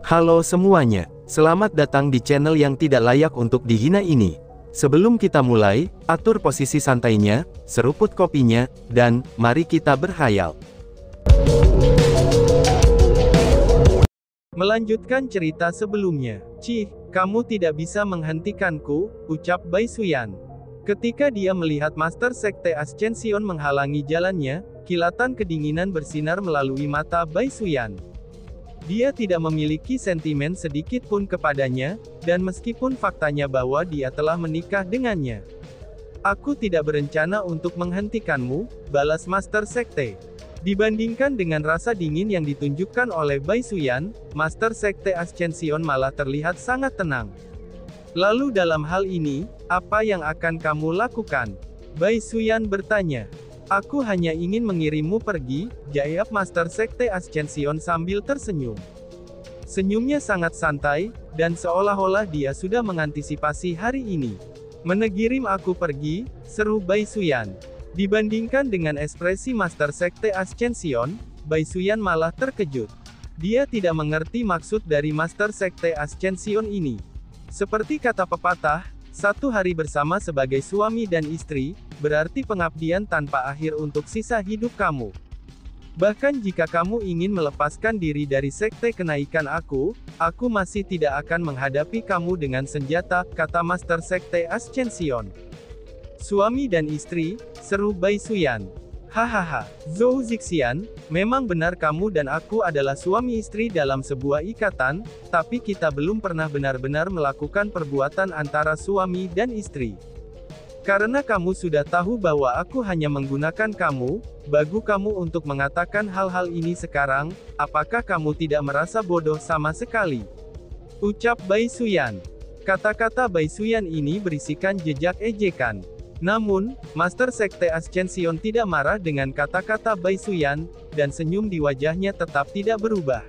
Halo semuanya, selamat datang di channel yang tidak layak untuk dihina ini. Sebelum kita mulai, atur posisi santainya, seruput kopinya, dan mari kita berhayal. Melanjutkan cerita sebelumnya. Cih, kamu tidak bisa menghentikanku, ucap Bai Suyan. Ketika dia melihat Master Sekte Ascension menghalangi jalannya, kilatan kedinginan bersinar melalui mata Bai Suyan. Dia tidak memiliki sentimen sedikit pun kepadanya, dan meskipun faktanya bahwa dia telah menikah dengannya. Aku tidak berencana untuk menghentikanmu, balas Master Sekte. Dibandingkan dengan rasa dingin yang ditunjukkan oleh Bai Suyan, Master Sekte Ascension malah terlihat sangat tenang. Lalu dalam hal ini, apa yang akan kamu lakukan? Bai Suyan bertanya. Aku hanya ingin mengirimmu pergi, jawab Master Sekte Ascension sambil tersenyum. Senyumnya sangat santai, dan seolah-olah dia sudah mengantisipasi hari ini. Mengirim aku pergi, seru Bai Suyan. Dibandingkan dengan ekspresi Master Sekte Ascension, Bai Suyan malah terkejut. Dia tidak mengerti maksud dari Master Sekte Ascension ini. Seperti kata pepatah, satu hari bersama sebagai suami dan istri, berarti pengabdian tanpa akhir untuk sisa hidup kamu. Bahkan jika kamu ingin melepaskan diri dari sekte kenaikan aku masih tidak akan menghadapi kamu dengan senjata, kata Master Sekte Ascension. Suami dan istri, seru Bai Suyan. Hahaha, Zhou Zixian, memang benar kamu dan aku adalah suami istri dalam sebuah ikatan, tapi kita belum pernah benar-benar melakukan perbuatan antara suami dan istri. Karena kamu sudah tahu bahwa aku hanya menggunakan kamu, bagu kamu untuk mengatakan hal-hal ini sekarang, apakah kamu tidak merasa bodoh sama sekali? Ucap Bai Suyan. Kata-kata Bai Suyan ini berisikan jejak ejekan. Namun, Master Sekte Ascension tidak marah dengan kata-kata Bai Suyan, dan senyum di wajahnya tetap tidak berubah.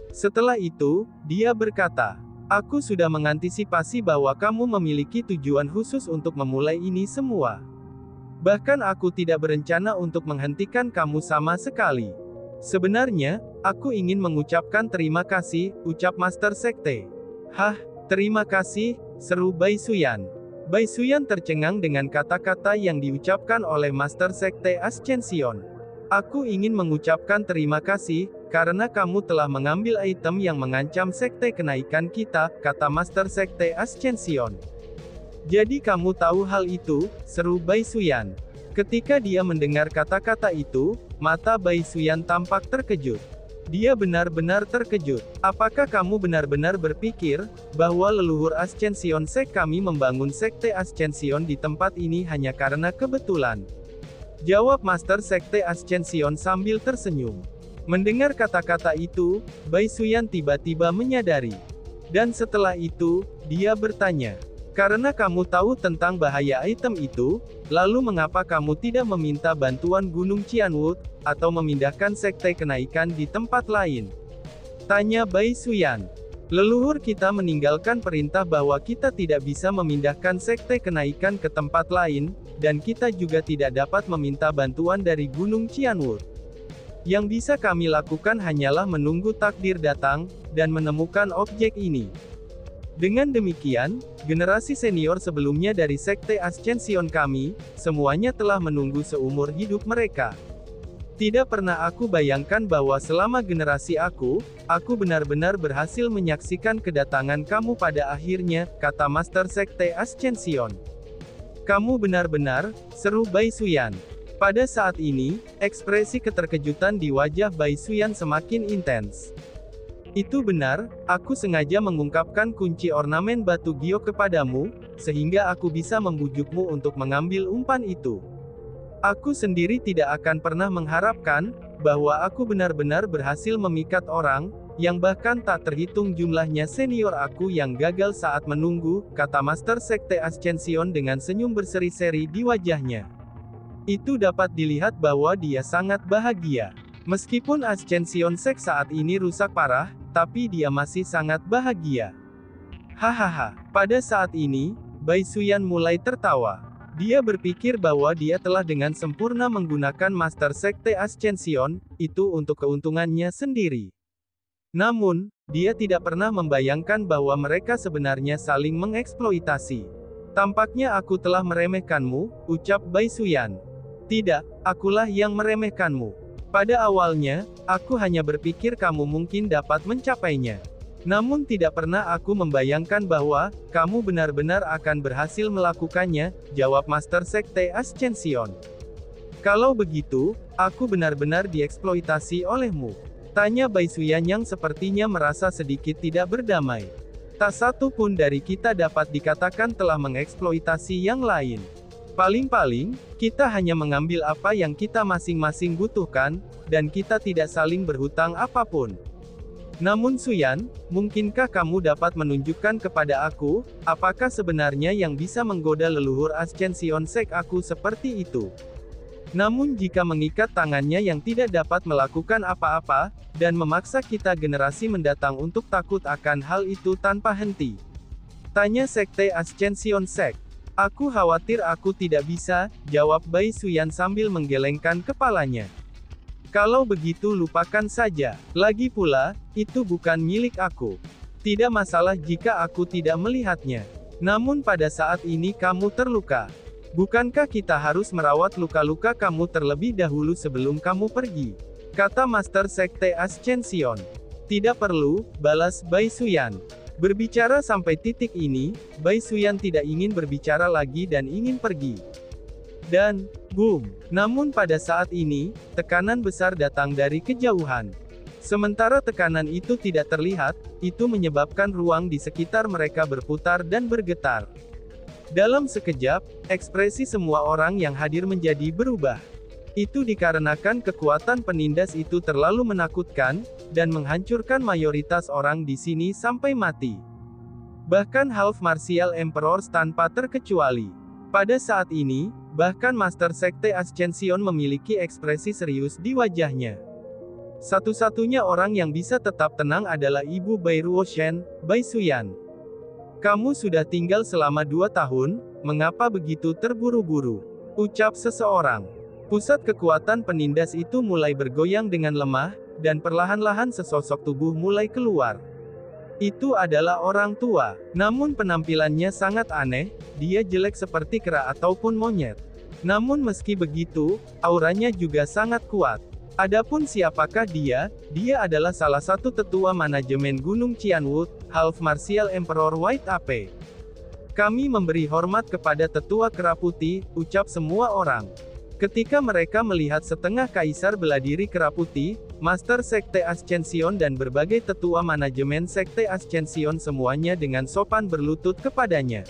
Setelah itu, dia berkata, aku sudah mengantisipasi bahwa kamu memiliki tujuan khusus untuk memulai ini semua. Bahkan aku tidak berencana untuk menghentikan kamu sama sekali. Sebenarnya, aku ingin mengucapkan terima kasih, ucap Master Sekte. Hah, terima kasih, seru Bai Suyan. Bai Suyan tercengang dengan kata-kata yang diucapkan oleh Master Sekte Ascension. Aku ingin mengucapkan terima kasih, karena kamu telah mengambil item yang mengancam sekte kenaikan kita, kata Master Sekte Ascension. Jadi kamu tahu hal itu, seru Bai Suyan. Ketika dia mendengar kata-kata itu, mata Bai Suyan tampak terkejut. Dia benar-benar terkejut. Apakah kamu benar-benar berpikir, bahwa leluhur Ascension Sek kami membangun sekte Ascension di tempat ini hanya karena kebetulan? Jawab Master Sekte Ascension sambil tersenyum. Mendengar kata-kata itu, Bai Suyan tiba-tiba menyadari. Dan setelah itu, dia bertanya. Karena kamu tahu tentang bahaya item itu, lalu mengapa kamu tidak meminta bantuan Gunung Qianwood, atau memindahkan sekte kenaikan di tempat lain? Tanya Bai Suyan. Leluhur kita meninggalkan perintah bahwa kita tidak bisa memindahkan sekte kenaikan ke tempat lain, dan kita juga tidak dapat meminta bantuan dari Gunung Qianwood. Yang bisa kami lakukan hanyalah menunggu takdir datang, dan menemukan objek ini. Dengan demikian, generasi senior sebelumnya dari Sekte Ascension kami, semuanya telah menunggu seumur hidup mereka. Tidak pernah aku bayangkan bahwa selama generasi aku benar-benar berhasil menyaksikan kedatangan kamu pada akhirnya, kata Master Sekte Ascension. Kamu benar-benar, seru Bai Suyan. Pada saat ini, ekspresi keterkejutan di wajah Bai Suyan semakin intens. Itu benar, aku sengaja mengungkapkan kunci ornamen batu giok kepadamu, sehingga aku bisa membujukmu untuk mengambil umpan itu. Aku sendiri tidak akan pernah mengharapkan, bahwa aku benar-benar berhasil memikat orang, yang bahkan tak terhitung jumlahnya senior aku yang gagal saat menunggu, kata Master Sekte Ascension dengan senyum berseri-seri di wajahnya. Itu dapat dilihat bahwa dia sangat bahagia. Meskipun Ascension Sek saat ini rusak parah, tapi dia masih sangat bahagia. Hahaha, pada saat ini, Bai Suyan mulai tertawa. Dia berpikir bahwa dia telah dengan sempurna menggunakan Master Sekte Ascension, itu untuk keuntungannya sendiri. Namun, dia tidak pernah membayangkan bahwa mereka sebenarnya saling mengeksploitasi. Tampaknya aku telah meremehkanmu, ucap Bai Xuyan. Tidak, akulah yang meremehkanmu. Pada awalnya, aku hanya berpikir kamu mungkin dapat mencapainya. Namun tidak pernah aku membayangkan bahwa, kamu benar-benar akan berhasil melakukannya, jawab Master Sekte Ascension. Kalau begitu, aku benar-benar dieksploitasi olehmu. Tanya Bai Xuyan yang sepertinya merasa sedikit tidak berdamai. Tak satu pun dari kita dapat dikatakan telah mengeksploitasi yang lain. Paling-paling, kita hanya mengambil apa yang kita masing-masing butuhkan, dan kita tidak saling berhutang apapun. Namun Xuyan, mungkinkah kamu dapat menunjukkan kepada aku, apakah sebenarnya yang bisa menggoda leluhur Ascension Sek aku seperti itu? Namun jika mengikat tangannya yang tidak dapat melakukan apa-apa, dan memaksa kita generasi mendatang untuk takut akan hal itu tanpa henti. Tanya Sekte Ascension Sek. Aku khawatir aku tidak bisa, jawab Bai Xuyan sambil menggelengkan kepalanya. Kalau begitu lupakan saja. Lagi pula, itu bukan milik aku. Tidak masalah jika aku tidak melihatnya. Namun pada saat ini kamu terluka. Bukankah kita harus merawat luka-luka kamu terlebih dahulu sebelum kamu pergi? Kata Master Sekte Ascension. Tidak perlu, balas Bai Xuyan. Berbicara sampai titik ini, Bai Xuyan tidak ingin berbicara lagi dan ingin pergi. Dan, boom. Namun pada saat ini, tekanan besar datang dari kejauhan. Sementara tekanan itu tidak terlihat, itu menyebabkan ruang di sekitar mereka berputar dan bergetar. Dalam sekejap, ekspresi semua orang yang hadir menjadi berubah. Itu dikarenakan kekuatan penindas itu terlalu menakutkan, dan menghancurkan mayoritas orang di sini sampai mati. Bahkan Half Martial Emperors tanpa terkecuali. Pada saat ini, bahkan Master Sekte Ascension memiliki ekspresi serius di wajahnya. Satu-satunya orang yang bisa tetap tenang adalah Ibu Bai Ruoshen, Bai Xuyan. Kamu sudah tinggal selama 2 tahun, mengapa begitu terburu-buru? Ucap seseorang. Pusat kekuatan penindas itu mulai bergoyang dengan lemah, dan perlahan-lahan sesosok tubuh mulai keluar. Itu adalah orang tua, namun penampilannya sangat aneh, dia jelek seperti kera ataupun monyet. Namun meski begitu, auranya juga sangat kuat. Adapun siapakah dia? Dia adalah salah satu tetua manajemen Gunung Qianwood, Half Martial Emperor White Ape. Kami memberi hormat kepada tetua kera putih, ucap semua orang. Ketika mereka melihat setengah kaisar bela diri kera putih, Master Sekte Ascension dan berbagai tetua manajemen Sekte Ascension semuanya dengan sopan berlutut kepadanya.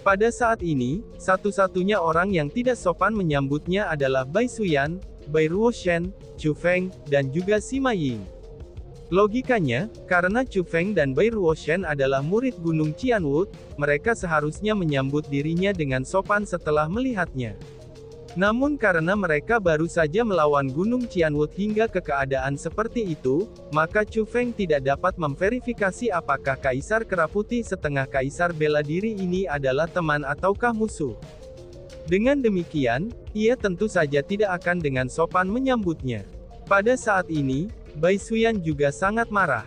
Pada saat ini, satu-satunya orang yang tidak sopan menyambutnya adalah Bai Xuyan, Bai Ruoshen, Chu Feng, dan juga Sima Ying. Logikanya, karena Chu Feng dan Bai Ruoshen adalah murid Gunung Qianwood, mereka seharusnya menyambut dirinya dengan sopan setelah melihatnya. Namun karena mereka baru saja melawan Gunung Qianwood hingga ke keadaan seperti itu, maka Chu Feng tidak dapat memverifikasi apakah Kaisar Kera Putih setengah Kaisar bela diri ini adalah teman ataukah musuh. Dengan demikian, ia tentu saja tidak akan dengan sopan menyambutnya. Pada saat ini, Bai Xuyan juga sangat marah.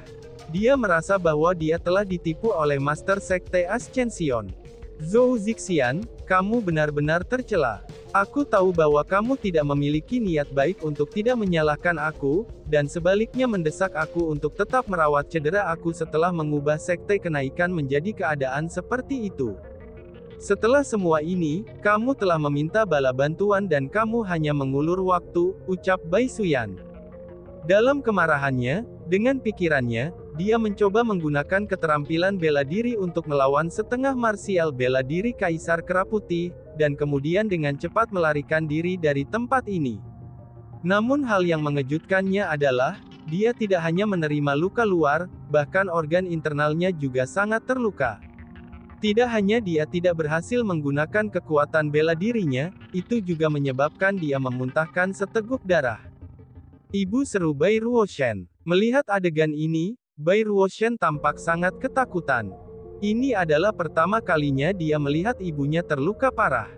Dia merasa bahwa dia telah ditipu oleh Master Sekte Ascension. Zhou Zixian, kamu benar-benar tercela. Aku tahu bahwa kamu tidak memiliki niat baik untuk tidak menyalahkan aku, dan sebaliknya mendesak aku untuk tetap merawat cedera aku setelah mengubah sekte kenaikan menjadi keadaan seperti itu. Setelah semua ini, kamu telah meminta bala bantuan dan kamu hanya mengulur waktu, ucap Bai Xuyan. Dalam kemarahannya, dengan pikirannya, dia mencoba menggunakan keterampilan bela diri untuk melawan setengah marsial bela diri Kaisar Kera Putih, dan kemudian dengan cepat melarikan diri dari tempat ini. Namun hal yang mengejutkannya adalah, dia tidak hanya menerima luka luar, bahkan organ internalnya juga sangat terluka. Tidak hanya dia tidak berhasil menggunakan kekuatan bela dirinya, itu juga menyebabkan dia memuntahkan seteguk darah. Ibu, seru Bai Ruoshen. Melihat adegan ini, Bai Ruoshen tampak sangat ketakutan. Ini adalah pertama kalinya dia melihat ibunya terluka parah.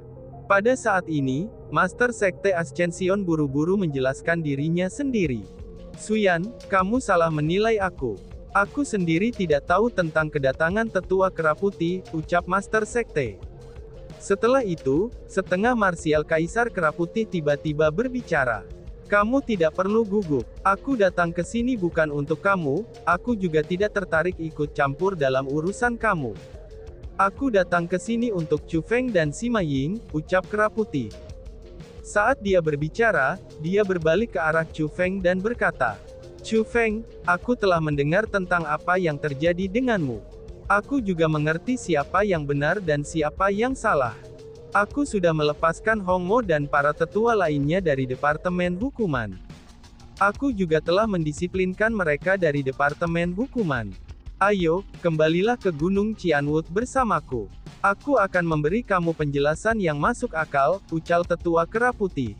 Pada saat ini, Master Sekte Ascension buru-buru menjelaskan dirinya sendiri. Suyan, kamu salah menilai aku. Aku sendiri tidak tahu tentang kedatangan tetua kera putih, ucap Master Sekte. Setelah itu, setengah marsial Kaisar Kera Putih tiba-tiba berbicara. Kamu tidak perlu gugup. Aku datang ke sini bukan untuk kamu, aku juga tidak tertarik ikut campur dalam urusan kamu. Aku datang ke sini untuk Chu Feng dan Sima Ying, ucap Kera Putih. Saat dia berbicara, dia berbalik ke arah Chu Feng dan berkata, Chu Feng, aku telah mendengar tentang apa yang terjadi denganmu. Aku juga mengerti siapa yang benar dan siapa yang salah. Aku sudah melepaskan Hong Mo dan para tetua lainnya dari Departemen Hukuman. Aku juga telah mendisiplinkan mereka dari Departemen Hukuman. Ayo, kembalilah ke Gunung Qianwood bersamaku. Aku akan memberi kamu penjelasan yang masuk akal, ucal tetua kera putih.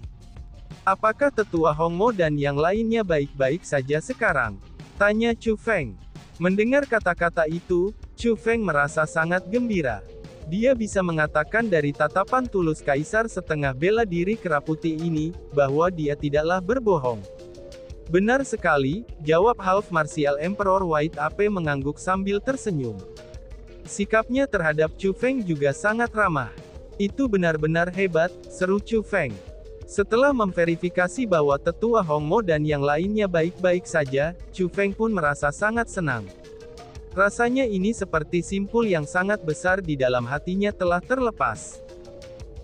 Apakah tetua Hong Mo dan yang lainnya baik-baik saja sekarang? Tanya Chu Feng. Mendengar kata-kata itu, Chu Feng merasa sangat gembira. Dia bisa mengatakan dari tatapan tulus Kaisar setengah bela diri kera putih ini, bahwa dia tidaklah berbohong. Benar sekali, jawab Half Martial Emperor White Ape mengangguk sambil tersenyum. Sikapnya terhadap Chu Feng juga sangat ramah. Itu benar-benar hebat, seru Chu Feng. Setelah memverifikasi bahwa tetua Hong Mo dan yang lainnya baik-baik saja, Chu Feng pun merasa sangat senang. Rasanya ini seperti simpul yang sangat besar di dalam hatinya telah terlepas.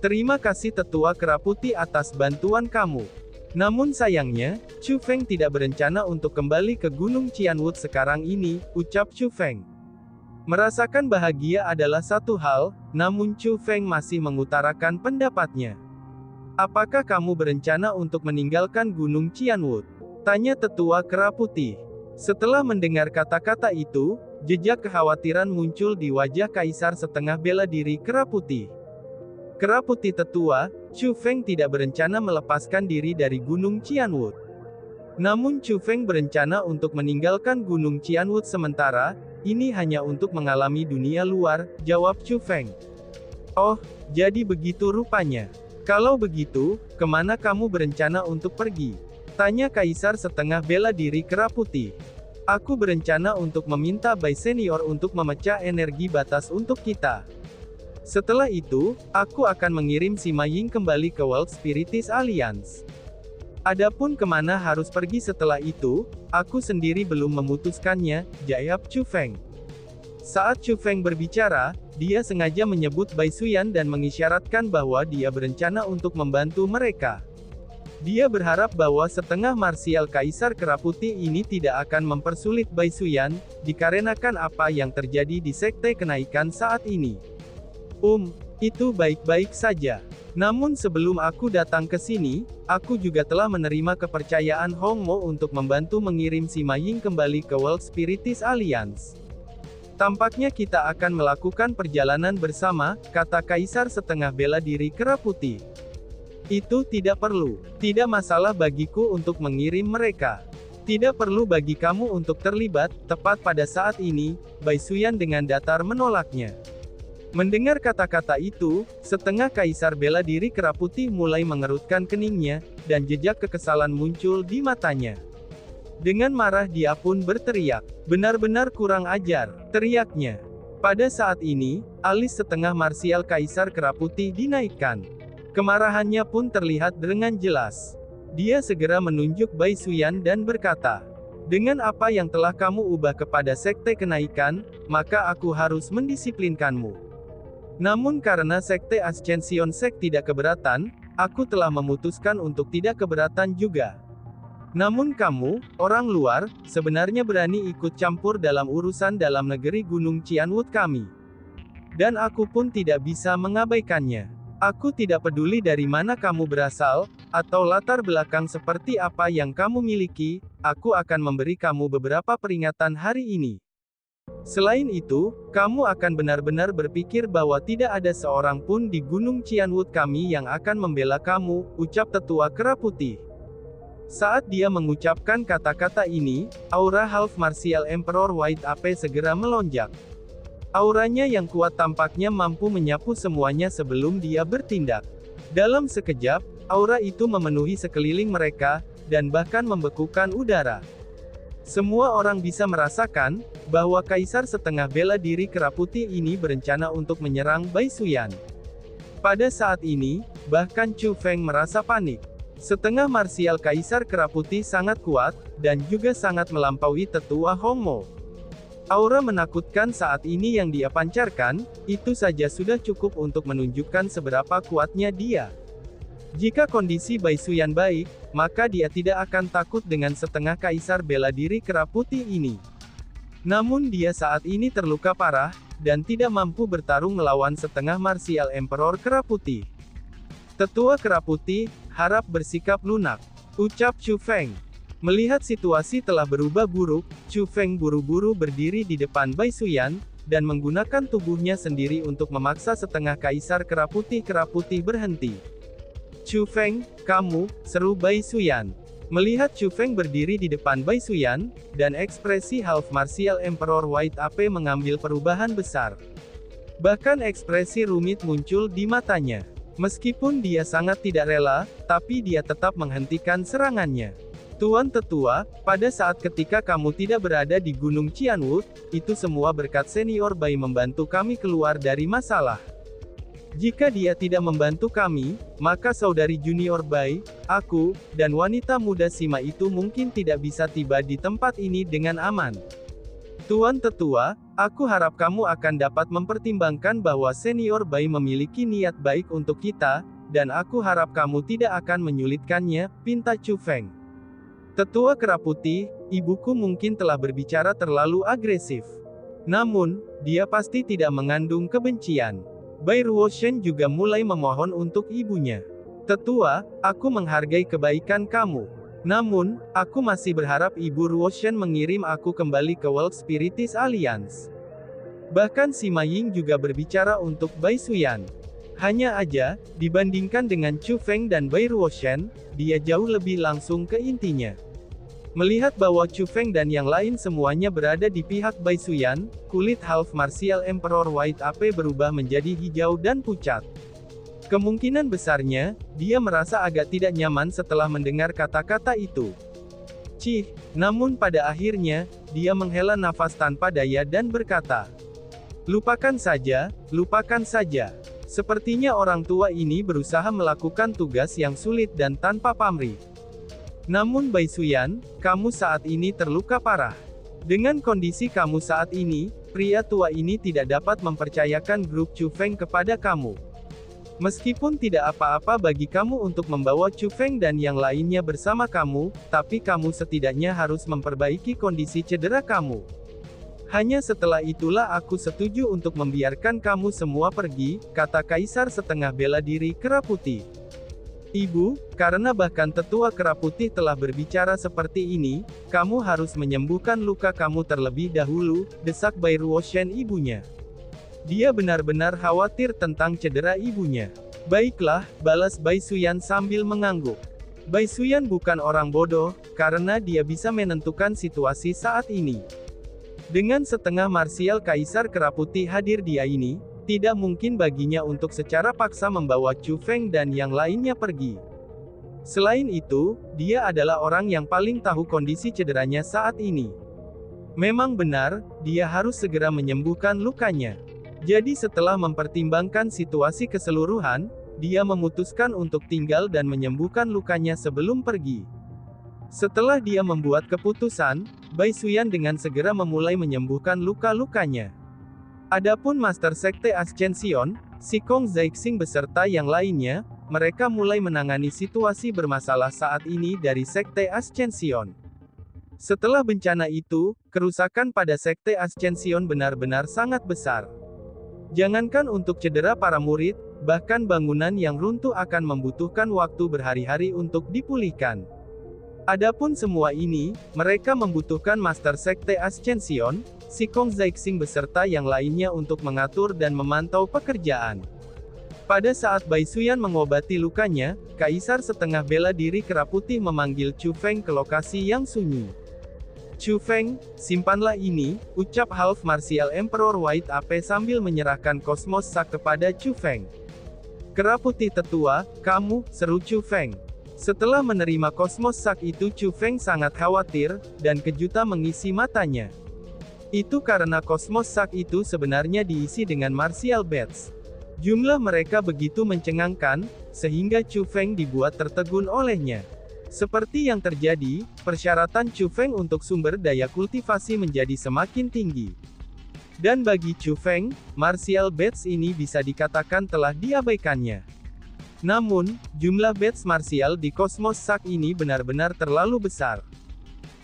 Terima kasih tetua kera putih atas bantuan kamu. Namun sayangnya, Chu Feng tidak berencana untuk kembali ke Gunung Qianwood sekarang ini, ucap Chu Feng. Merasakan bahagia adalah satu hal, namun Chu Feng masih mengutarakan pendapatnya. Apakah kamu berencana untuk meninggalkan Gunung Qianwood? Tanya tetua kera putih. Setelah mendengar kata-kata itu, jejak kekhawatiran muncul di wajah Kaisar setengah bela diri kera putih. Kera putih tetua, Chu Feng tidak berencana melepaskan diri dari Gunung Qianwood. Namun Chu Feng berencana untuk meninggalkan Gunung Qianwood sementara, ini hanya untuk mengalami dunia luar, jawab Chu Feng. Oh, jadi begitu rupanya. Kalau begitu, kemana kamu berencana untuk pergi? Tanya Kaisar setengah bela diri kera putih. Aku berencana untuk meminta Bai Senior untuk memecah energi batas untuk kita. Setelah itu, aku akan mengirim Sima Ying kembali ke World Spiritis Alliance. Adapun kemana harus pergi setelah itu, aku sendiri belum memutuskannya, jawab Chu Feng. Saat Chu Feng berbicara, dia sengaja menyebut Bai Suyan dan mengisyaratkan bahwa dia berencana untuk membantu mereka. Dia berharap bahwa setengah marsial Kaisar Kera Putih ini tidak akan mempersulit Bai Suyan, dikarenakan apa yang terjadi di Sekte Kenaikan saat ini. Itu baik-baik saja. Namun sebelum aku datang ke sini, aku juga telah menerima kepercayaan Hong Mo untuk membantu mengirim Sima Ying kembali ke World Spiritis Alliance. Tampaknya kita akan melakukan perjalanan bersama, kata Kaisar setengah bela diri Kera Putih. Itu tidak perlu. Tidak masalah bagiku untuk mengirim mereka. Tidak perlu bagi kamu untuk terlibat, tepat pada saat ini, Bai Suyan dengan datar menolaknya. Mendengar kata-kata itu, setengah Kaisar bela diri Kera Putih mulai mengerutkan keningnya, dan jejak kekesalan muncul di matanya. Dengan marah dia pun berteriak. Benar-benar kurang ajar, teriaknya. Pada saat ini, alis setengah marsial Kaisar Kera Putih dinaikkan. Kemarahannya pun terlihat dengan jelas. Dia segera menunjuk Bai Suyan dan berkata, dengan apa yang telah kamu ubah kepada Sekte Kenaikan, maka aku harus mendisiplinkanmu. Namun karena Sekte Ascension Sek tidak keberatan, aku telah memutuskan untuk tidak keberatan juga. Namun kamu, orang luar, sebenarnya berani ikut campur dalam urusan dalam negeri Gunung Qianwood kami. Dan aku pun tidak bisa mengabaikannya. Aku tidak peduli dari mana kamu berasal, atau latar belakang seperti apa yang kamu miliki, aku akan memberi kamu beberapa peringatan hari ini. Selain itu, kamu akan benar-benar berpikir bahwa tidak ada seorang pun di Gunung Qianwood kami yang akan membela kamu, ucap tetua Kera Putih. Saat dia mengucapkan kata-kata ini, aura Half Martial Emperor White Ape segera melonjak. Auranya yang kuat tampaknya mampu menyapu semuanya sebelum dia bertindak. Dalam sekejap, aura itu memenuhi sekeliling mereka, dan bahkan membekukan udara. Semua orang bisa merasakan bahwa kaisar setengah bela diri kera putih ini berencana untuk menyerang Bai Xuyan. Pada saat ini, bahkan Chu Feng merasa panik. Setengah marsial kaisar kera putih sangat kuat, dan juga sangat melampaui tetua Hong Mo. Aura menakutkan saat ini yang dia pancarkan, itu saja sudah cukup untuk menunjukkan seberapa kuatnya dia. Jika kondisi Bai Xuyan baik, maka dia tidak akan takut dengan setengah kaisar bela diri kera putih ini. Namun dia saat ini terluka parah, dan tidak mampu bertarung melawan setengah marsial Emperor kera putih. Tetua kera putih, harap bersikap lunak, ucap Chu Feng. Melihat situasi telah berubah buruk, Chu Feng buru-buru berdiri di depan Bai Xuyan, dan menggunakan tubuhnya sendiri untuk memaksa setengah kaisar kera putih berhenti. Chu Feng, kamu, seru Bai Xuyan. Melihat Chu Feng berdiri di depan Bai Xuyan, dan ekspresi Half Martial Emperor White Ape mengambil perubahan besar. Bahkan ekspresi rumit muncul di matanya. Meskipun dia sangat tidak rela, tapi dia tetap menghentikan serangannya. Tuan Tetua, pada saat ketika kamu tidak berada di Gunung Qianwu, itu semua berkat senior Bai membantu kami keluar dari masalah. Jika dia tidak membantu kami, maka saudari junior Bai, aku, dan wanita muda Sima itu mungkin tidak bisa tiba di tempat ini dengan aman. Tuan Tetua, aku harap kamu akan dapat mempertimbangkan bahwa senior Bai memiliki niat baik untuk kita, dan aku harap kamu tidak akan menyulitkannya, pinta Chu Feng. Tetua kera putih, ibuku mungkin telah berbicara terlalu agresif. Namun, dia pasti tidak mengandung kebencian. Bai Ruoshen juga mulai memohon untuk ibunya. Tetua, aku menghargai kebaikan kamu. Namun, aku masih berharap Ibu Ruoshen mengirim aku kembali ke World Spiritist Alliance. Bahkan Sima Ying juga berbicara untuk Bai Xuyan. Hanya aja, dibandingkan dengan Chu Feng dan Bai Ruoshen, dia jauh lebih langsung ke intinya. Melihat bahwa Chu Feng dan yang lain semuanya berada di pihak Bai Xuyan, kulit Half Martial Emperor White Ape berubah menjadi hijau dan pucat. Kemungkinan besarnya, dia merasa agak tidak nyaman setelah mendengar kata-kata itu. Namun pada akhirnya, dia menghela nafas tanpa daya dan berkata, lupakan saja, lupakan saja. Sepertinya orang tua ini berusaha melakukan tugas yang sulit dan tanpa pamrih. Namun Bai Xuyan, kamu saat ini terluka parah. Dengan kondisi kamu saat ini, pria tua ini tidak dapat mempercayakan grup Chu Feng kepada kamu. Meskipun tidak apa-apa bagi kamu untuk membawa Chu Feng dan yang lainnya bersama kamu, tapi kamu setidaknya harus memperbaiki kondisi cedera kamu. Hanya setelah itulah aku setuju untuk membiarkan kamu semua pergi, kata Kaisar setengah bela diri kera putih. Ibu, karena bahkan tetua kera putih telah berbicara seperti ini, kamu harus menyembuhkan luka kamu terlebih dahulu, desak Bai Ruoshen ibunya. Dia benar-benar khawatir tentang cedera ibunya. Baiklah, balas Bai Xuyan sambil mengangguk. Bai Xuyan bukan orang bodoh, karena dia bisa menentukan situasi saat ini. Dengan setengah marsial kaisar kera putih hadir dia ini, tidak mungkin baginya untuk secara paksa membawa Chu Feng dan yang lainnya pergi. Selain itu, dia adalah orang yang paling tahu kondisi cederanya saat ini. Memang benar, dia harus segera menyembuhkan lukanya. Jadi setelah mempertimbangkan situasi keseluruhan, dia memutuskan untuk tinggal dan menyembuhkan lukanya sebelum pergi. Setelah dia membuat keputusan, Bai Xuyan dengan segera memulai menyembuhkan luka-lukanya. Adapun Master Sekte Ascension, Shikong Zhaixing beserta yang lainnya, mereka mulai menangani situasi bermasalah saat ini dari Sekte Ascension. Setelah bencana itu, kerusakan pada Sekte Ascension benar-benar sangat besar. Jangankan untuk cedera para murid, bahkan bangunan yang runtuh akan membutuhkan waktu berhari-hari untuk dipulihkan. Adapun semua ini, mereka membutuhkan Master Sekte Ascension, Shikong Zhaixing beserta yang lainnya untuk mengatur dan memantau pekerjaan. Pada saat Bai Xuyan mengobati lukanya, Kaisar setengah bela diri kera putih memanggil Chu Feng ke lokasi yang sunyi. Chu Feng, simpanlah ini, ucap Half Martial Emperor White Ape sambil menyerahkan Cosmos Sack kepada Chu Feng. Kera putih tetua, kamu, seru Chu Feng. Setelah menerima Cosmos Shock itu, Chu Feng sangat khawatir, dan kejutan mengisi matanya. Itu karena Cosmos Shock itu sebenarnya diisi dengan martial bats. Jumlah mereka begitu mencengangkan, sehingga Chu Feng dibuat tertegun olehnya. Seperti yang terjadi, persyaratan Chu Feng untuk sumber daya kultivasi menjadi semakin tinggi. Dan bagi Chu Feng, martial bats ini bisa dikatakan telah diabaikannya. Namun, jumlah bats martial di Cosmos Shock ini benar-benar terlalu besar.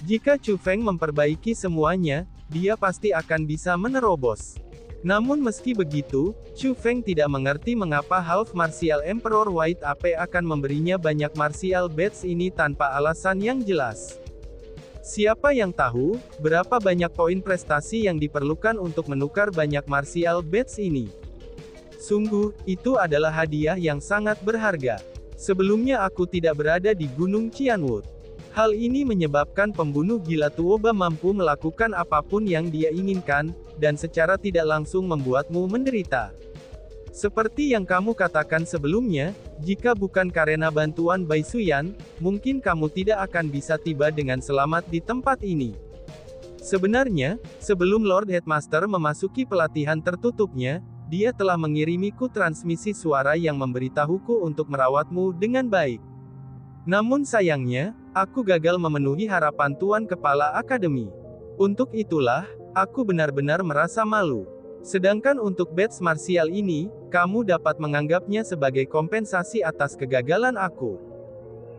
Jika Chu Feng memperbaiki semuanya, dia pasti akan bisa menerobos. Namun meski begitu, Chu Feng tidak mengerti mengapa Half Martial Emperor White Ape akan memberinya banyak martial bats ini tanpa alasan yang jelas. Siapa yang tahu, berapa banyak poin prestasi yang diperlukan untuk menukar banyak martial bats ini? Sungguh, itu adalah hadiah yang sangat berharga. Sebelumnya aku tidak berada di Gunung Qianwood. Hal ini menyebabkan pembunuh gila Tuoba mampu melakukan apapun yang dia inginkan, dan secara tidak langsung membuatmu menderita. Seperti yang kamu katakan sebelumnya, jika bukan karena bantuan Bai Xuyan, mungkin kamu tidak akan bisa tiba dengan selamat di tempat ini. Sebenarnya, sebelum Lord Headmaster memasuki pelatihan tertutupnya, dia telah mengirimiku transmisi suara yang memberitahuku untuk merawatmu dengan baik. Namun sayangnya, aku gagal memenuhi harapan Tuan Kepala Akademi. Untuk itulah, aku benar-benar merasa malu. Sedangkan untuk bats martial ini, kamu dapat menganggapnya sebagai kompensasi atas kegagalan aku.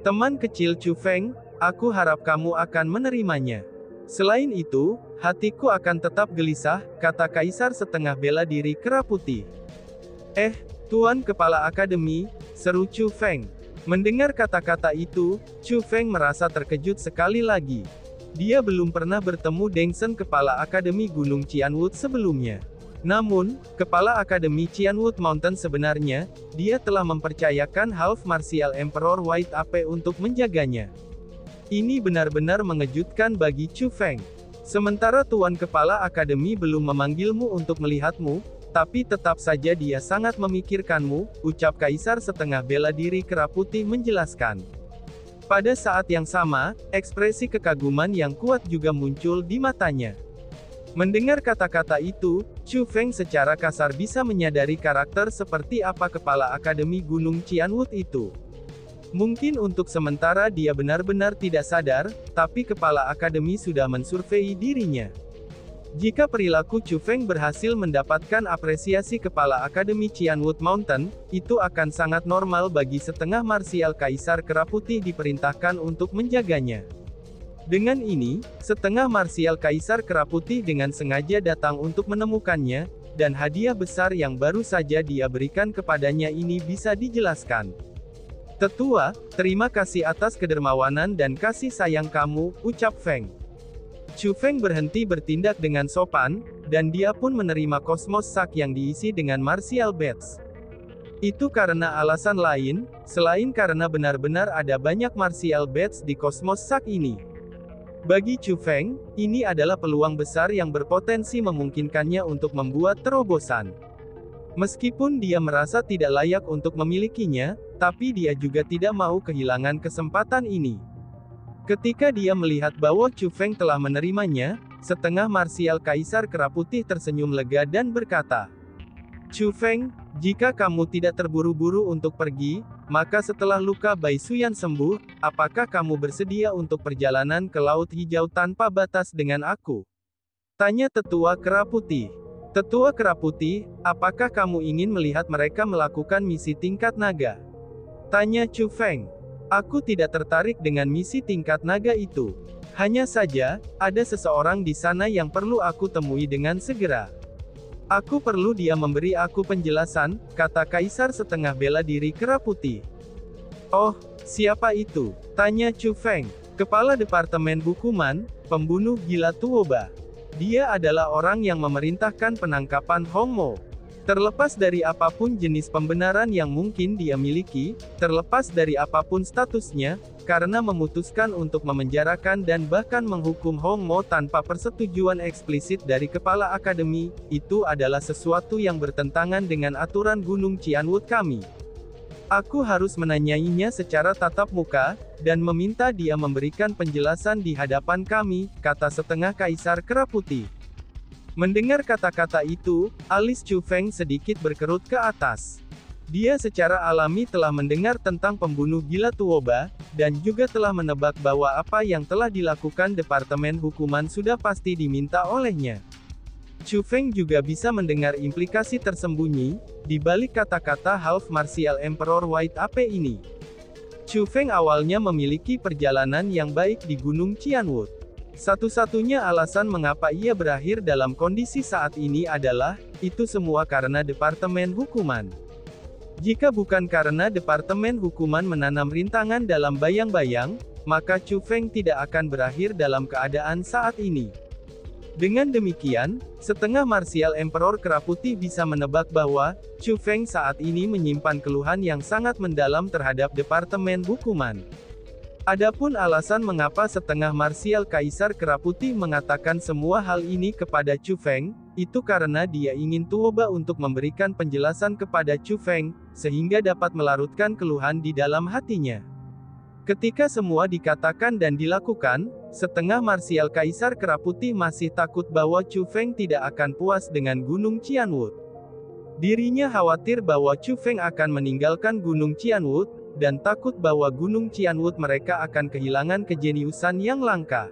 Teman kecil Chu Feng, aku harap kamu akan menerimanya. Selain itu, hatiku akan tetap gelisah, kata Kaisar setengah bela diri kera putih. Tuan Kepala Akademi, seru Chu Feng. Mendengar kata-kata itu, Chu Feng merasa terkejut sekali lagi. Dia belum pernah bertemu Deng Sen Kepala Akademi Gunung Qianwood sebelumnya. Namun, Kepala Akademi Qianwood Mountain sebenarnya, dia telah mempercayakan Half Martial Emperor White Ape untuk menjaganya. Ini benar-benar mengejutkan bagi Chu Feng. Sementara Tuan Kepala Akademi belum memanggilmu untuk melihatmu, tapi tetap saja dia sangat memikirkanmu, ucap Kaisar setengah bela diri kera putih menjelaskan. Pada saat yang sama, ekspresi kekaguman yang kuat juga muncul di matanya. Mendengar kata-kata itu, Chu Feng secara kasar bisa menyadari karakter seperti apa Kepala Akademi Gunung Qianwood itu. Mungkin untuk sementara dia benar-benar tidak sadar, tapi Kepala Akademi sudah mensurvei dirinya. Jika perilaku Chu Feng berhasil mendapatkan apresiasi Kepala Akademi Qianwood Mountain, itu akan sangat normal bagi setengah martial Kaisar Kera Putih diperintahkan untuk menjaganya. Dengan ini, setengah martial Kaisar Kera Putih dengan sengaja datang untuk menemukannya, dan hadiah besar yang baru saja dia berikan kepadanya ini bisa dijelaskan. Tetua, terima kasih atas kedermawanan dan kasih sayang kamu, ucap Feng. Chu Feng berhenti bertindak dengan sopan, dan dia pun menerima Cosmos Shock yang diisi dengan martial bats. Itu karena alasan lain, selain karena benar-benar ada banyak martial bats di Cosmos Shock ini. Bagi Chu Feng, ini adalah peluang besar yang berpotensi memungkinkannya untuk membuat terobosan. Meskipun dia merasa tidak layak untuk memilikinya, tapi dia juga tidak mau kehilangan kesempatan ini. Ketika dia melihat bahwa Chu Feng telah menerimanya, setengah martial Kaisar Kera Putih tersenyum lega dan berkata, Chu Feng, jika kamu tidak terburu-buru untuk pergi, maka setelah luka Bai Xuyan sembuh, apakah kamu bersedia untuk perjalanan ke Laut Hijau tanpa batas dengan aku? Tanya Tetua Kera Putih. Tetua Kera Putih, apakah kamu ingin melihat mereka melakukan misi tingkat naga? Tanya Chu Feng. Aku tidak tertarik dengan misi tingkat naga itu. Hanya saja, ada seseorang di sana yang perlu aku temui dengan segera. Aku perlu dia memberi aku penjelasan, kata Kaisar setengah bela diri Kera Putih. Oh, siapa itu? Tanya Chu Feng. Kepala Departemen Hukuman, pembunuh gila Tuoba. Dia adalah orang yang memerintahkan penangkapan Hong Mo. Terlepas dari apapun jenis pembenaran yang mungkin dia miliki, terlepas dari apapun statusnya, karena memutuskan untuk memenjarakan dan bahkan menghukum Hong Mo tanpa persetujuan eksplisit dari Kepala Akademi, itu adalah sesuatu yang bertentangan dengan aturan Gunung Qianwood kami. Aku harus menanyainya secara tatap muka, dan meminta dia memberikan penjelasan di hadapan kami, kata setengah kaisar kera putih. Mendengar kata-kata itu, alis Chu Feng sedikit berkerut ke atas. Dia secara alami telah mendengar tentang pembunuh gila Tuoba, dan juga telah menebak bahwa apa yang telah dilakukan Departemen Hukuman sudah pasti diminta olehnya. Chu Feng juga bisa mendengar implikasi tersembunyi, di balik kata-kata Half Martial Emperor White AP ini. Chu Feng awalnya memiliki perjalanan yang baik di Gunung Qianwood. Satu-satunya alasan mengapa ia berakhir dalam kondisi saat ini adalah, itu semua karena Departemen Hukuman. Jika bukan karena Departemen Hukuman menanam rintangan dalam bayang-bayang, maka Chu Feng tidak akan berakhir dalam keadaan saat ini. Dengan demikian, setengah Martial Emperor Kera Putih bisa menebak bahwa, Chu Feng saat ini menyimpan keluhan yang sangat mendalam terhadap Departemen Hukuman. Adapun alasan mengapa setengah Martial Kaisar Kera Putih mengatakan semua hal ini kepada Chu Feng, itu karena dia ingin Tuoba untuk memberikan penjelasan kepada Chu Feng, sehingga dapat melarutkan keluhan di dalam hatinya. Ketika semua dikatakan dan dilakukan, setengah Martial Kaisar Kera Putih masih takut bahwa Chu Feng tidak akan puas dengan Gunung Qianwood. Dirinya khawatir bahwa Chu Feng akan meninggalkan Gunung Qianwood, dan takut bahwa Gunung Qianwood mereka akan kehilangan kejeniusan yang langka.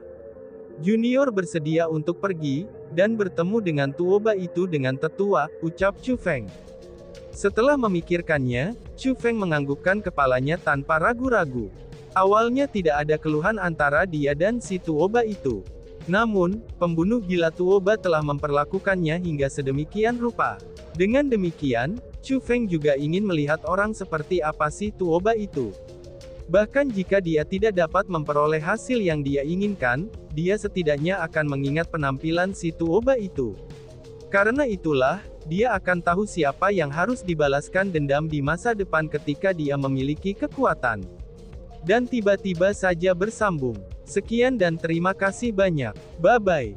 Junior bersedia untuk pergi, dan bertemu dengan Tuoba itu dengan tetua, ucap Chu Feng. Setelah memikirkannya, Chu Feng menganggukkan kepalanya tanpa ragu-ragu. Awalnya tidak ada keluhan antara dia dan si Tuoba itu. Namun, pembunuh gila Tuoba telah memperlakukannya hingga sedemikian rupa. Dengan demikian, Chu Feng juga ingin melihat orang seperti apa si Tuoba itu. Bahkan jika dia tidak dapat memperoleh hasil yang dia inginkan, dia setidaknya akan mengingat penampilan si Tuoba itu. Karena itulah, dia akan tahu siapa yang harus dibalaskan dendam di masa depan ketika dia memiliki kekuatan. Dan tiba-tiba saja bersambung. Sekian dan terima kasih banyak. Bye-bye.